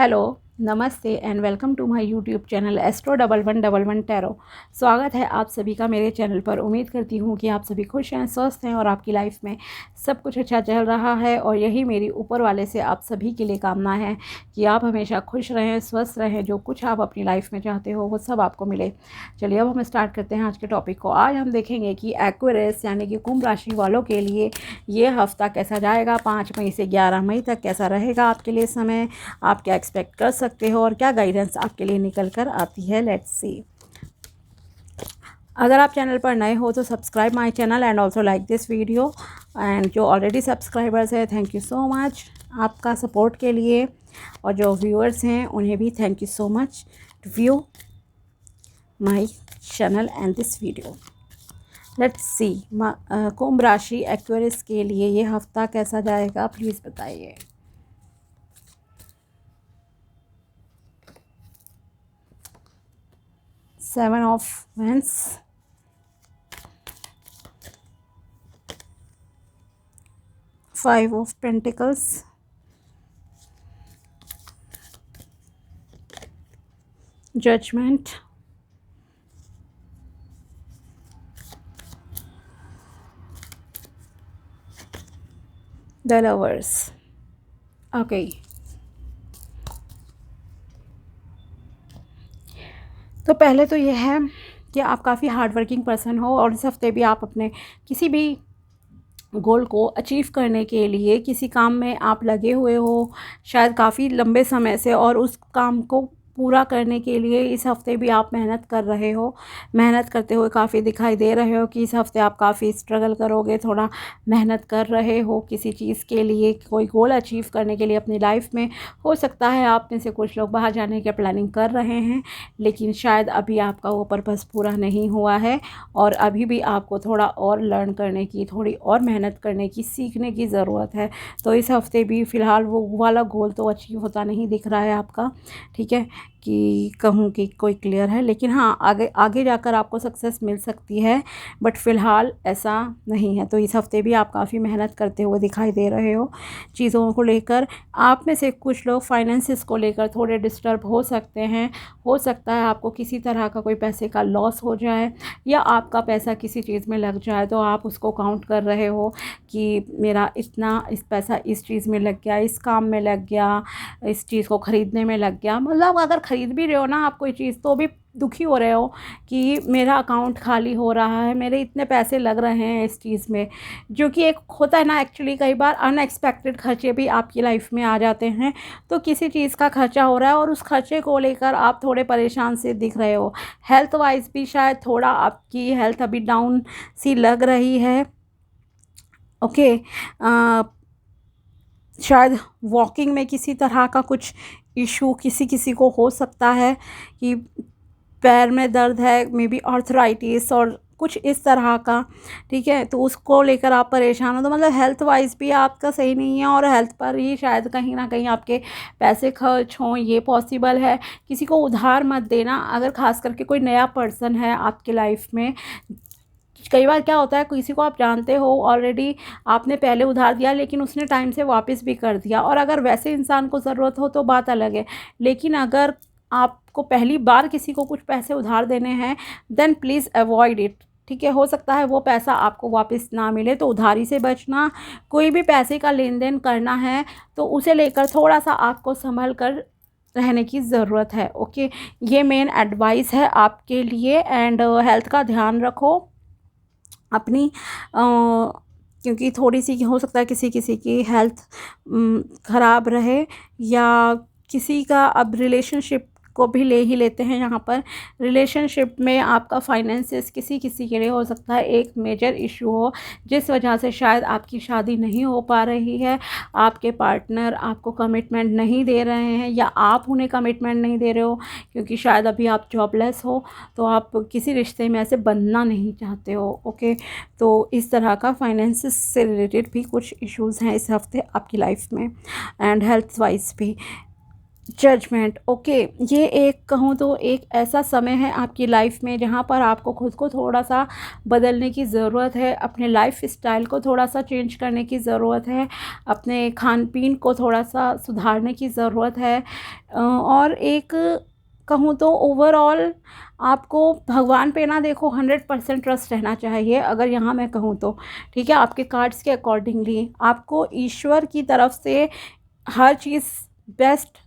Hello, नमस्ते and welcome to my YouTube channel astro 1111 tarot. स्वागत है आप सभी का मेरे चैनल पर। उम्मीद करती हूँ कि आप सभी खुश हैं, स्वस्थ हैं और आपकी लाइफ में सब कुछ अच्छा चल रहा है। और यही मेरी ऊपर वाले से आप सभी के लिए कामना है कि आप हमेशा खुश रहें, स्वस्थ रहें, जो कुछ आप अपनी लाइफ में चाहते हो वो सब आपको मिले। चलिए अब हम स्टार्ट करते हैं आज के टॉपिक को। आज हम देखेंगे कि एक्वेरियस यानी कि कुंभ राशि वालों के लिए ये हफ्ता कैसा जाएगा। 5 मई से 11 मई तक कैसा रहेगा आपके लिए समय, आप क्या एक्सपेक्ट कर सकते हो और क्या गाइडेंस आपके लिए निकल कर आती है। Let's see. अगर आप चैनल पर नए हो तो subscribe my channel and also like this video. And जो ऑलरेडी सब्सक्राइबर्स है, थैंक यू सो मच आपका सपोर्ट के लिए। और जो व्यूअर्स हैं उन्हें भी thank you so much to view my channel and this video. Let's see कुंभ राशि एक्वेरियस के लिए ये हफ्ता कैसा जाएगा, प्लीज़ बताइए। Seven of Wands, Five of Pentacles, Judgment, the Lovers। Okay, तो पहले तो ये है कि आप काफ़ी हार्ड वर्किंग पर्सन हो और इस हफ्ते भी आप अपने किसी भी गोल को अचीव करने के लिए किसी काम में आप लगे हुए हो, शायद काफ़ी लंबे समय से, और उस काम को पूरा करने के लिए इस हफ्ते भी आप मेहनत कर रहे हो। मेहनत करते हुए काफ़ी दिखाई दे रहे हो कि इस हफ्ते आप काफ़ी स्ट्रगल करोगे, थोड़ा मेहनत कर रहे हो किसी चीज़ के लिए, कोई गोल अचीव करने के लिए अपनी लाइफ में। हो सकता है आप में से कुछ लोग बाहर जाने की प्लानिंग कर रहे हैं, लेकिन शायद अभी आपका वो पर्पस पूरा नहीं हुआ है और अभी भी आपको थोड़ा और लर्न करने की, थोड़ी और मेहनत करने की, सीखने की ज़रूरत है। तो इस हफ्ते भी फ़िलहाल वो वाला गोल तो अचीव होता नहीं दिख रहा है आपका, ठीक है, कि कहूँ कि कोई क्लियर है। लेकिन हाँ, आगे आगे जाकर आपको सक्सेस मिल सकती है, बट फ़िलहाल ऐसा नहीं है। तो इस हफ्ते भी आप काफ़ी मेहनत करते हुए दिखाई दे रहे हो चीज़ों को लेकर। आप में से कुछ लोग फाइनेंसिस को लेकर थोड़े डिस्टर्ब हो सकते हैं। हो सकता है आपको किसी तरह का कोई पैसे का लॉस हो जाए या आपका पैसा किसी चीज़ में लग जाए, तो आप उसको काउंट कर रहे हो कि मेरा इतना इस पैसा इस चीज़ में लग गया, इस काम में लग गया, इस चीज़ को ख़रीदने में लग गया। मतलब अगर ख़रीद भी रहे हो ना आप कोई चीज़, तो भी दुखी हो रहे हो कि मेरा अकाउंट खाली हो रहा है, मेरे इतने पैसे लग रहे हैं इस चीज़ में। जो कि एक होता है ना, एक्चुअली कई बार अनएक्सपेक्टेड खर्चे भी आपकी लाइफ में आ जाते हैं। तो किसी चीज़ का खर्चा हो रहा है और उस खर्चे को लेकर आप थोड़े परेशान से दिख रहे हो। हेल्थ वाइज भी शायद थोड़ा आपकी हेल्थ अभी डाउन सी लग रही है। ओके, शायद वॉकिंग में किसी तरह का कुछ इशू किसी किसी को हो सकता है कि पैर में दर्द है, मे बी आर्थराइटिस और कुछ इस तरह का, ठीक है। तो उसको लेकर आप परेशान हो, तो मतलब हेल्थ वाइज भी आपका सही नहीं है और हेल्थ पर ही शायद कहीं ना कहीं आपके पैसे खर्च हों, ये पॉसिबल है। किसी को उधार मत देना, अगर खास करके कोई नया पर्सन है आपके लाइफ में। कई बार क्या होता है, किसी को आप जानते हो ऑलरेडी, आपने पहले उधार दिया लेकिन उसने टाइम से वापस भी कर दिया, और अगर वैसे इंसान को ज़रूरत हो तो बात अलग है। लेकिन अगर आपको पहली बार किसी को कुछ पैसे उधार देने हैं, देन प्लीज़ अवॉइड इट, ठीक है। हो सकता है वो पैसा आपको वापस ना मिले, तो उधारी से बचना। कोई भी पैसे का लेन देन करना है तो उसे लेकर थोड़ा सा आपको संभल कर रहने की ज़रूरत है। ओके, ये मेन एडवाइस है आपके लिए। एंड हेल्थ का ध्यान रखो अपनी, क्योंकि थोड़ी सी हो सकता है किसी किसी की हेल्थ ख़राब रहे, या किसी का अब रिलेशनशिप को भी ले ही लेते हैं यहाँ पर। रिलेशनशिप में आपका फाइनेंसिस किसी किसी के लिए हो सकता है एक मेजर इशू हो, जिस वजह से शायद आपकी शादी नहीं हो पा रही है। आपके पार्टनर आपको कमिटमेंट नहीं दे रहे हैं या आप उन्हें कमिटमेंट नहीं दे रहे हो, क्योंकि शायद अभी आप जॉबलेस हो, तो आप किसी रिश्ते में ऐसे बंधना नहीं चाहते हो। ओके, तो इस तरह का फाइनेंसिस से रिलेटेड भी कुछ इश्यूज़ हैं इस हफ्ते आपकी लाइफ में, एंड हेल्थ वाइज भी। जजमेंट। ओके, ये एक कहूँ तो एक ऐसा समय है आपकी लाइफ में जहाँ पर आपको खुद को थोड़ा सा बदलने की ज़रूरत है, अपने लाइफ स्टाइल को थोड़ा सा चेंज करने की ज़रूरत है, अपने खान पीन को थोड़ा सा सुधारने की ज़रूरत है। और एक कहूँ तो ओवरऑल आपको भगवान पे ना देखो 100% ट्रस्ट रहना चाहिए, अगर यहाँ मैं कहूँ तो। ठीक है, आपके कार्ड्स के अकॉर्डिंगली आपको ईश्वर की तरफ से हर चीज़ बेस्ट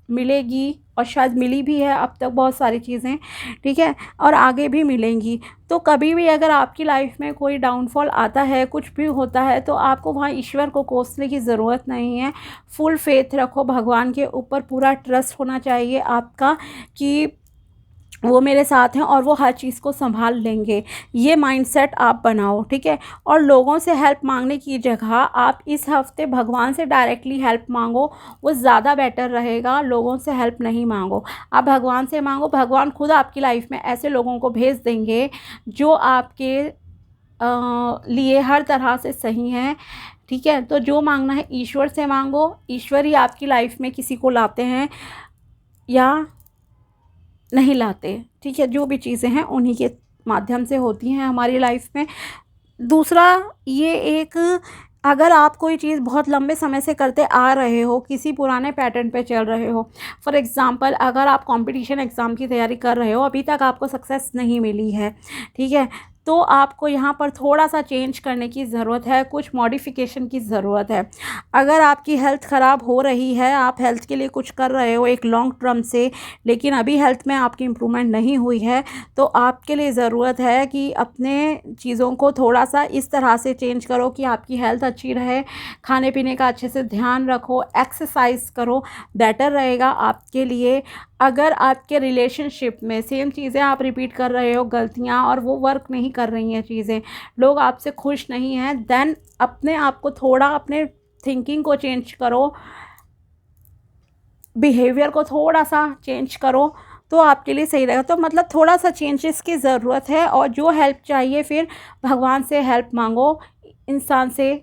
मिलेगी, और शायद मिली भी है अब तक बहुत सारी चीज़ें। ठीक है, और आगे भी मिलेंगी। तो कभी भी अगर आपकी लाइफ में कोई डाउनफॉल आता है, कुछ भी होता है, तो आपको वहाँ ईश्वर को कोसने की ज़रूरत नहीं है। फुल फेथ रखो, भगवान के ऊपर पूरा ट्रस्ट होना चाहिए आपका कि वो मेरे साथ हैं और वो हर चीज़ को संभाल लेंगे। ये माइंडसेट आप बनाओ। ठीक है, और लोगों से हेल्प मांगने की जगह आप इस हफ्ते भगवान से डायरेक्टली हेल्प मांगो, वो ज़्यादा बेटर रहेगा। लोगों से हेल्प नहीं मांगो, आप भगवान से मांगो। भगवान खुद आपकी लाइफ में ऐसे लोगों को भेज देंगे जो आपके लिए हर तरह से सही हैं। ठीक है, तो जो मांगना है ईश्वर से मांगो। ईश्वर ही आपकी लाइफ में किसी को लाते हैं या नहीं लाते। ठीक है, जो भी चीज़ें हैं उन्हीं के माध्यम से होती हैं हमारी लाइफ में। दूसरा, ये एक, अगर आप कोई चीज़ बहुत लंबे समय से करते आ रहे हो, किसी पुराने पैटर्न पे चल रहे हो, फॉर एग्ज़ाम्पल अगर आप कंपटीशन एग्ज़ाम की तैयारी कर रहे हो, अभी तक आपको सक्सेस नहीं मिली है, ठीक है, तो आपको यहाँ पर थोड़ा सा चेंज करने की ज़रूरत है, कुछ मॉडिफिकेशन की ज़रूरत है। अगर आपकी हेल्थ ख़राब हो रही है, आप हेल्थ के लिए कुछ कर रहे हो एक लॉन्ग टर्म से, लेकिन अभी हेल्थ में आपकी इम्प्रूवमेंट नहीं हुई है, तो आपके लिए ज़रूरत है कि अपने चीज़ों को थोड़ा सा इस तरह से चेंज करो कि आपकी हेल्थ अच्छी रहे। खाने पीने का अच्छे से ध्यान रखो, एक्सरसाइज करो, बेटर रहेगा आपके लिए। अगर आपके रिलेशनशिप में सेम चीज़ें आप रिपीट कर रहे हो, गलतियाँ, और वो वर्क नहीं कर रही हैं चीज़ें, लोग आपसे खुश नहीं हैं, देन अपने आप को थोड़ा, अपने थिंकिंग को चेंज करो, बिहेवियर को थोड़ा सा चेंज करो, तो आपके लिए सही रहेगा। तो मतलब थोड़ा सा चेंजेस की ज़रूरत है। और जो हेल्प चाहिए फिर भगवान से हेल्प मांगो, इंसान से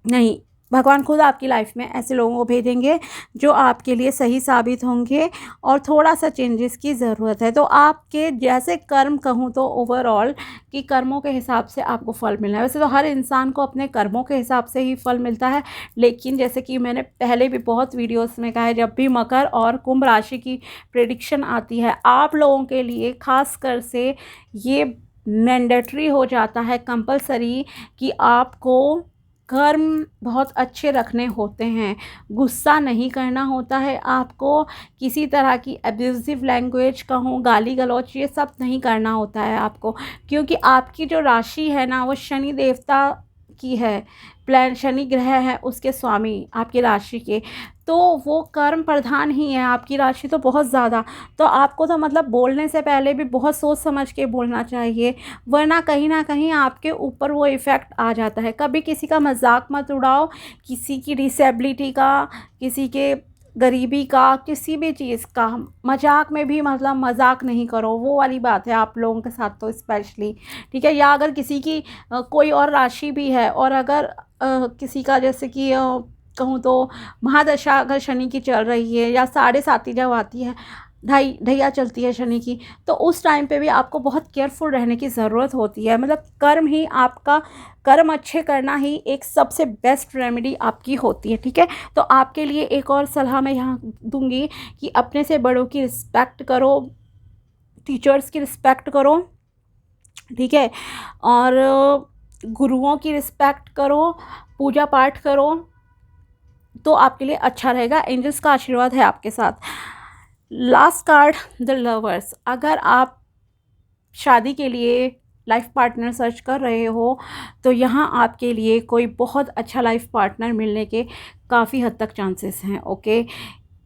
नहीं। भगवान खुद आपकी लाइफ में ऐसे लोगों को भेजेंगे जो आपके लिए सही साबित होंगे, और थोड़ा सा चेंजेस की ज़रूरत है। तो आपके जैसे कर्म कहूँ तो ओवरऑल कि कर्मों के हिसाब से आपको फल मिलना है। वैसे तो हर इंसान को अपने कर्मों के हिसाब से ही फल मिलता है, लेकिन जैसे कि मैंने पहले भी बहुत वीडियोस में कहा है, जब भी मकर और कुंभ राशि की प्रेडिक्शन आती है, आप लोगों के लिए खास कर से ये मैंडेटरी हो जाता है, कंपलसरी, कि आपको कर्म बहुत अच्छे रखने होते हैं, गुस्सा नहीं करना होता है आपको, किसी तरह की अब्यूज़िव लैंग्वेज कहूँ, गाली गलौच, ये सब नहीं करना होता है आपको, क्योंकि आपकी जो राशि है ना, वो शनि देवता की है, प्लान शनि ग्रह है उसके स्वामी आपकी राशि के, तो वो कर्म प्रधान ही है आपकी राशि तो बहुत ज़्यादा। तो आपको तो मतलब बोलने से पहले भी बहुत सोच समझ के बोलना चाहिए, वरना कहीं ना कहीं आपके ऊपर वो इफ़ेक्ट आ जाता है। कभी किसी का मजाक मत उड़ाओ, किसी की डिसेबिलिटी का, किसी के गरीबी का, किसी भी चीज़ का मजाक में भी मतलब मजाक नहीं करो, वो वाली बात है आप लोगों के साथ तो स्पेशली। ठीक है, या अगर किसी की कोई और राशि भी है, और अगर किसी का जैसे कि कहूँ तो महादशा अगर शनि की चल रही है, या साढ़े साती जब आती है, ढैया चलती है शनि की, तो उस टाइम पे भी आपको बहुत केयरफुल रहने की ज़रूरत होती है। मतलब कर्म ही आपका, कर्म अच्छे करना ही एक सबसे बेस्ट रेमेडी आपकी होती है। ठीक है, तो आपके लिए एक और सलाह मैं यहाँ दूंगी कि अपने से बड़ों की रिस्पेक्ट करो, टीचर्स की रिस्पेक्ट करो, ठीक है, और गुरुओं की रिस्पेक्ट करो, पूजा पाठ करो, तो आपके लिए अच्छा रहेगा। एंजल्स का आशीर्वाद है आपके साथ। Last card, the lovers. अगर आप शादी के लिए लाइफ पार्टनर सर्च कर रहे हो, तो यहाँ आपके लिए कोई बहुत अच्छा लाइफ पार्टनर मिलने के काफ़ी हद तक चांसेस हैं। ओके,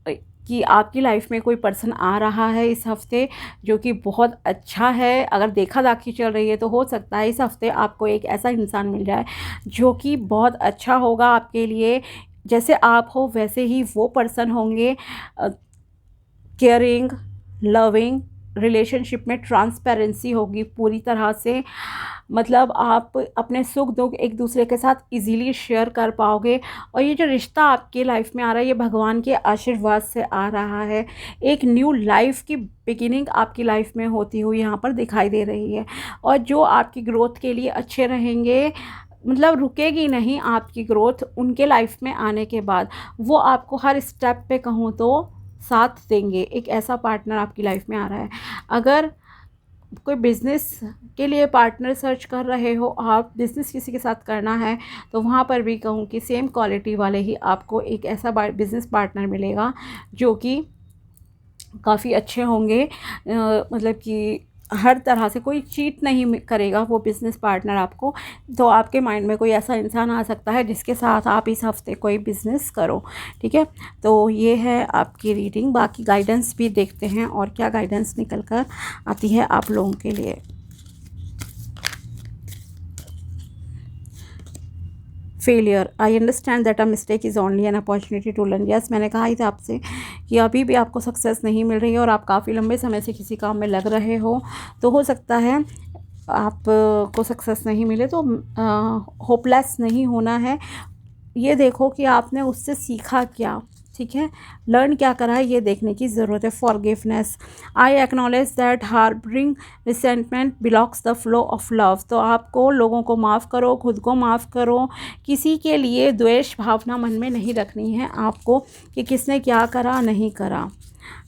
कि आपकी लाइफ में कोई पर्सन आ रहा है इस हफ्ते जो कि बहुत अच्छा है। अगर देखा दाखी चल रही है तो हो सकता है इस हफ्ते आपको एक ऐसा इंसान मिल जाए जो कि बहुत अच्छा होगा आपके लिए। जैसे आप हो वैसे ही वो पर्सन होंगे, केयरिंग, लविंग, रिलेशनशिप में ट्रांसपेरेंसी होगी पूरी तरह से, मतलब आप अपने सुख दुख एक दूसरे के साथ इजीली शेयर कर पाओगे। और ये जो रिश्ता आपकी लाइफ में आ रहा है, ये भगवान के आशीर्वाद से आ रहा है। एक न्यू लाइफ की बिगिनिंग आपकी लाइफ में होती हुई यहाँ पर दिखाई दे रही है। और जो आपकी ग्रोथ के लिए अच्छे रहेंगे, मतलब रुकेगी नहीं आपकी ग्रोथ उनके लाइफ में आने के बाद, वो आपको हर स्टेप पे कहूँ तो साथ देंगे। एक ऐसा पार्टनर आपकी लाइफ में आ रहा है। अगर कोई बिज़नेस के लिए पार्टनर सर्च कर रहे हो, आप बिज़नेस किसी के साथ करना है, तो वहाँ पर भी कहूँ कि सेम क्वालिटी वाले ही आपको एक ऐसा बिज़नेस पार्टनर मिलेगा जो कि काफ़ी अच्छे होंगे। मतलब कि हर तरह से कोई चीट नहीं करेगा वो बिज़नेस पार्टनर आपको। तो आपके माइंड में कोई ऐसा इंसान आ सकता है जिसके साथ आप इस हफ्ते कोई बिज़नेस करो, ठीक है। तो ये है आपकी रीडिंग। बाकी गाइडेंस भी देखते हैं और क्या गाइडेंस निकल कर आती है आप लोगों के लिए। Failure, I understand that a mistake is only an opportunity to learn. Yes, मैंने कहा ही था आपसे कि अभी भी आपको सक्सेस नहीं मिल रही है और आप काफ़ी लंबे समय से किसी काम में लग रहे हो, तो हो सकता है आप को सक्सेस नहीं मिले। तो होपलेस नहीं होना है। ये देखो कि आपने उससे सीखा क्या, ठीक है, लर्न क्या करा है, ये देखने की ज़रूरत है। Forgiveness, I acknowledge that harbouring resentment blocks the flow of love. तो आपको लोगों को माफ़ करो, खुद को माफ़ करो। किसी के लिए द्वेष भावना मन में नहीं रखनी है आपको कि किसने क्या करा नहीं करा,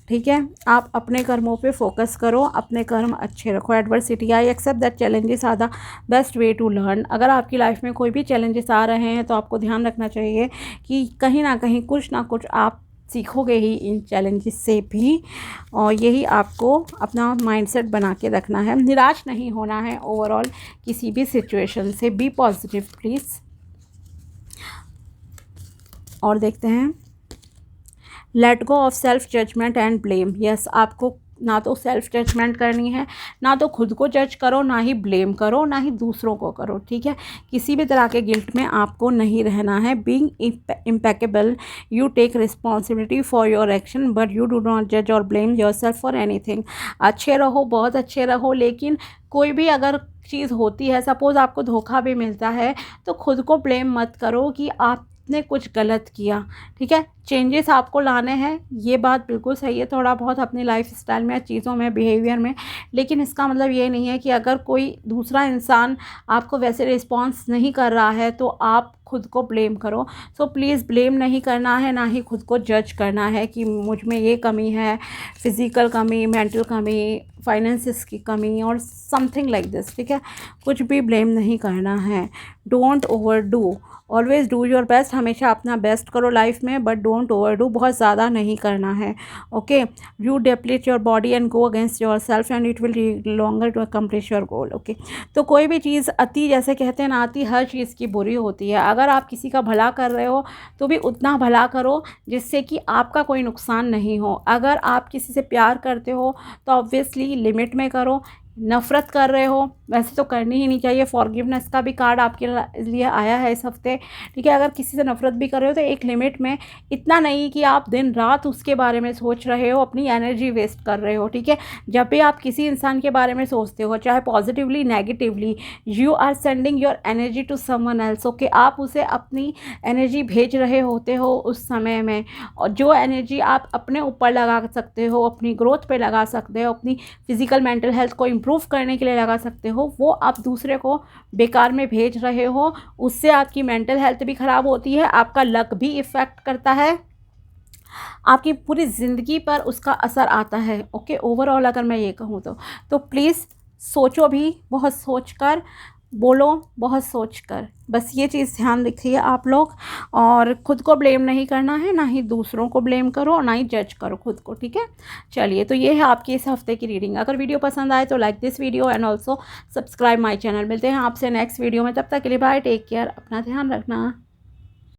ठीक है। आप अपने कर्मों पे फोकस करो, अपने कर्म अच्छे रखो। Adversity, I accept that challenges are the best way to learn. अगर आपकी लाइफ में कोई भी चैलेंजेस आ रहे हैं तो आपको ध्यान रखना चाहिए कि कहीं ना कहीं कुछ ना कुछ आप सीखोगे ही इन चैलेंजेस से भी। और यही आपको अपना माइंडसेट बना के रखना है। निराश नहीं होना है ओवरऑल किसी भी सिचुएशन से। Be positive please. और देखते हैं, let go of self judgement and blame. Yes, आपको ना तो सेल्फ जजमेंट करनी है, ना तो खुद को जज करो, ना ही ब्लेम करो, ना ही दूसरों को करो, ठीक है। किसी भी तरह के गिल्ट में आपको नहीं रहना है। Being impeccable, you take responsibility for your action but you do not जज और blame yourself for anything. अच्छे रहो, बहुत अच्छे रहो, लेकिन कोई भी अगर चीज़ होती है, सपोज़ आपको धोखा भी मिलता है, तो खुद को ब्लेम मत करो कि आपने कुछ गलत किया, ठीक है। चेंजेस आपको लाने हैं, ये बात बिल्कुल सही है, थोड़ा बहुत अपनी लाइफ स्टाइल में, चीज़ों में, बिहेवियर में, लेकिन इसका मतलब ये नहीं है कि अगर कोई दूसरा इंसान आपको वैसे रिस्पॉन्स नहीं कर रहा है तो आप खुद को ब्लेम करो। सो प्लीज़ ब्लेम नहीं करना है, ना ही खुद को जज करना है कि मुझ में ये कमी है, फिज़िकल कमी, मेंटल कमी, फाइनेंसिस की कमी और समथिंग लाइक दिस, ठीक है। कुछ भी ब्लेम नहीं करना है। Don't over do, always do your best. हमेशा अपना बेस्ट करो लाइफ में, बट डोंट ओवर डू, बहुत ज़्यादा नहीं करना है, okay. You deplete your body and go against yourself and it will longer to accomplish your goal, okay. तो कोई भी चीज़ अति, जैसे कहते हैं ना, अति हर चीज़ की बुरी होती है। अगर आप किसी का भला कर रहे हो तो भी उतना भला करो जिससे कि आपका कोई नुकसान नहीं हो। अगर आप किसी से प्यार करते हो तो ऑब्वियसली लिमिट में करो। नफ़रत कर रहे हो, वैसे तो करनी ही नहीं चाहिए। फॉरगिवनेस का भी कार्ड आपके लिए आया है इस हफ्ते, ठीक है। अगर किसी से नफ़रत भी कर रहे हो तो एक लिमिट में, इतना नहीं कि आप दिन रात उसके बारे में सोच रहे हो, अपनी एनर्जी वेस्ट कर रहे हो, ठीक है। जब भी आप किसी इंसान के बारे में सोचते हो, चाहे positively negatively, you are sending your energy to someone else, okay. आप उसे अपनी एनर्जी भेज रहे होते हो उस समय में, और जो एनर्जी आप अपने ऊपर लगा सकते हो, अपनी ग्रोथ पे लगा सकते हो, अपनी फिजिकल मेंटल हेल्थ को इम्प्रूव करने के लिए लगा सकते हो, वो आप दूसरे को बेकार में भेज रहे हो। उससे आपकी मेंटल हेल्थ भी ख़राब होती है, आपका लक भी इफ़ेक्ट करता है, आपकी पूरी ज़िंदगी पर उसका असर आता है, ओके। ओवरऑल अगर मैं ये कहूँ तो प्लीज़ सोचो भी, बहुत सोच कर बोलो, बहुत सोच कर, बस ये चीज़ ध्यान रखिए आप लोग। और खुद को ब्लेम नहीं करना है, ना ही दूसरों को ब्लेम करो, ना ही जज करो खुद को, ठीक है। चलिए, तो ये है आपकी इस हफ्ते की रीडिंग। अगर वीडियो पसंद आए तो like this video and also subscribe my channel. मिलते हैं आपसे नेक्स्ट वीडियो में, तब तक के लिए बाय, टेक केयर, अपना ध्यान रखना।